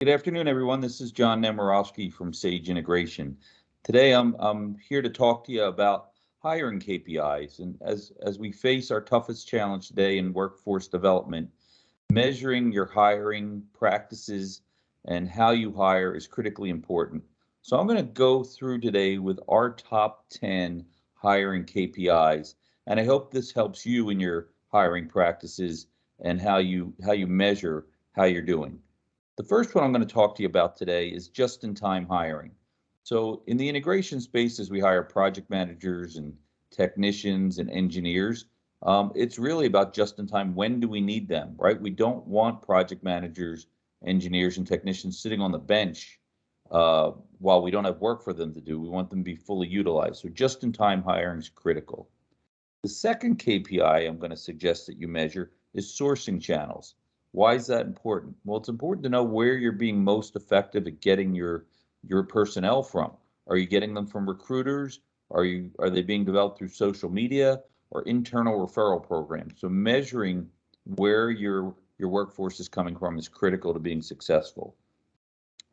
Good afternoon, everyone. This is John Nemirovsky from Sage Integration. Today, I'm here to talk to you about hiring KPIs. And as we face our toughest challenge today in workforce development, measuring your hiring practices and how you hire is critically important. So I'm going to go through today with our top 10 hiring KPIs, and I hope this helps you in your hiring practices and how you measure how you're doing. The first one I'm going to talk to you about today is just-in-time hiring. So in the integration spaces, we hire project managers and technicians and engineers. It's really about just-in-time. When do we need them, right? We don't want project managers, engineers, and technicians sitting on the bench while we don't have work for them to do. We want them to be fully utilized. So just-in-time hiring is critical. The second KPI I'm going to suggest that you measure is sourcing channels. Why is that important? Well, it's important to know where you're being most effective at getting your personnel from. Are you getting them from recruiters? Are they being developed through social media or internal referral programs? So measuring where your workforce is coming from is critical to being successful.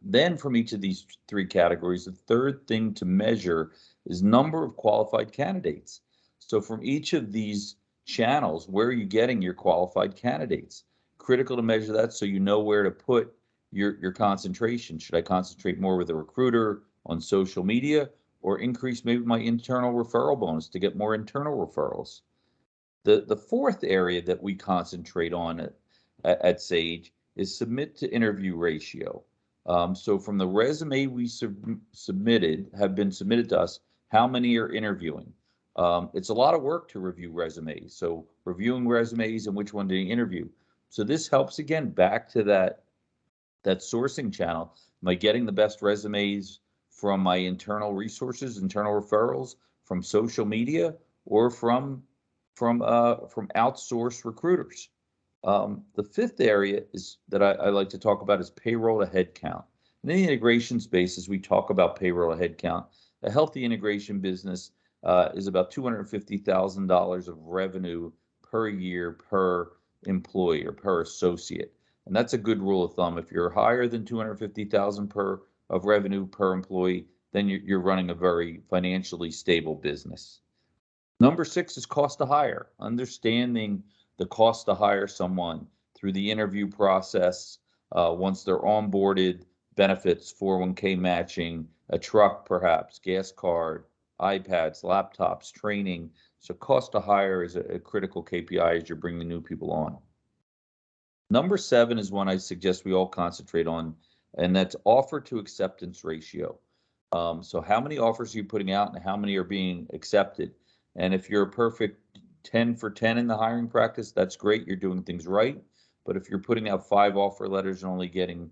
Then from each of these three categories, the third thing to measure is number of qualified candidates. So from each of these channels, where are you getting your qualified candidates? Critical to measure that so you know where to put your concentration. Should I concentrate more with a recruiter on social media or increase maybe my internal referral bonus to get more internal referrals? The fourth area that we concentrate on at Sage is submit to interview ratio. So from the resume we have been submitted to us, how many are interviewing? It's a lot of work to review resumes. So reviewing resumes and which one to interview. So this helps again back to that sourcing channel. Am I getting the best resumes from my internal resources, internal referrals, from social media, or from outsourced recruiters? The fifth area is that I like to talk about is payroll to headcount. In the integration spaces, we talk about payroll to headcount. A healthy integration business is about $250,000 of revenue per year per employee or per associate. And that's a good rule of thumb. If you're higher than 250,000 per of revenue per employee, then you're running a very financially stable business. Number six is cost to hire, understanding the cost to hire someone through the interview process, once they're onboarded, benefits, 401k matching, a truck perhaps, gas card, iPads, laptops, training. So cost to hire is a critical KPI as you're bringing new people on. Number seven is one I suggest we all concentrate on, and that's offer to acceptance ratio. So how many offers are you putting out and how many are being accepted? And if you're a perfect 10 for 10 in the hiring practice, that's great. You're doing things right. But if you're putting out 5 offer letters and only getting,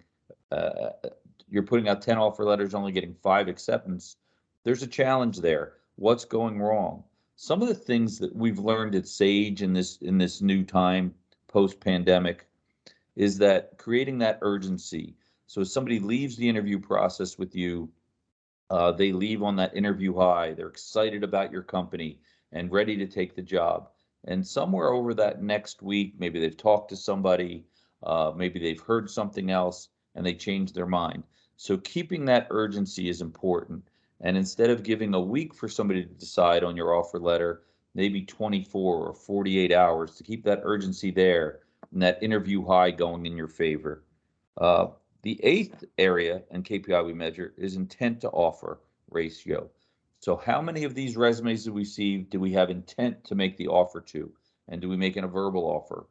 you're putting out 10 offer letters, only getting 5 acceptance, there's a challenge there. What's going wrong? Some of the things that we've learned at Sage in this new time post-pandemic is that creating that urgency. So if somebody leaves the interview process with you, they leave on that interview high. They're excited about your company and ready to take the job. And somewhere over that next week, maybe they've talked to somebody, maybe they've heard something else, and they change their mind. So keeping that urgency is important. And instead of giving a week for somebody to decide on your offer letter, maybe 24 or 48 hours to keep that urgency there and that interview high going in your favor. The eighth area and KPI we measure is intent to offer ratio. So how many of these resumes do we see do we have intent to make the offer to? And do we make a verbal offer?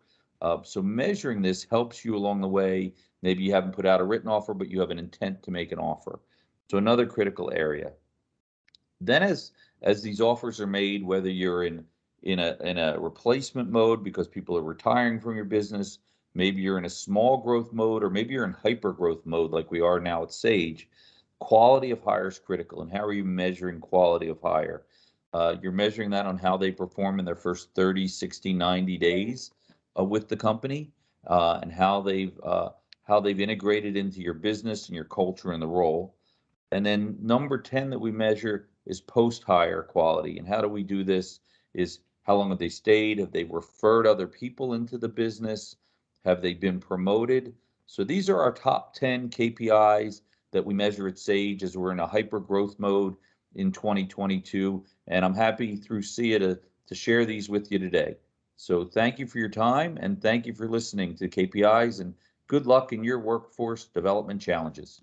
So measuring this helps you along the way. Maybe you haven't put out a written offer, but you have an intent to make an offer. So another critical area. Then as these offers are made, whether you're in a replacement mode because people are retiring from your business, maybe you're in a small growth mode, or maybe you're in hyper growth mode like we are now at Sage, quality of hire is critical. And how are you measuring quality of hire? You're measuring that on how they perform in their first 30, 60, 90 days with the company, and how they've integrated into your business and your culture and the role. And then number 10 that we measure is post-hire quality. And how do we do this is how long have they stayed? Have they referred other people into the business? Have they been promoted? So these are our top 10 KPIs that we measure at Sage as we're in a hyper growth mode in 2022. And I'm happy through SIA to share these with you today. So thank you for your time and thank you for listening to KPIs, and good luck in your workforce development challenges.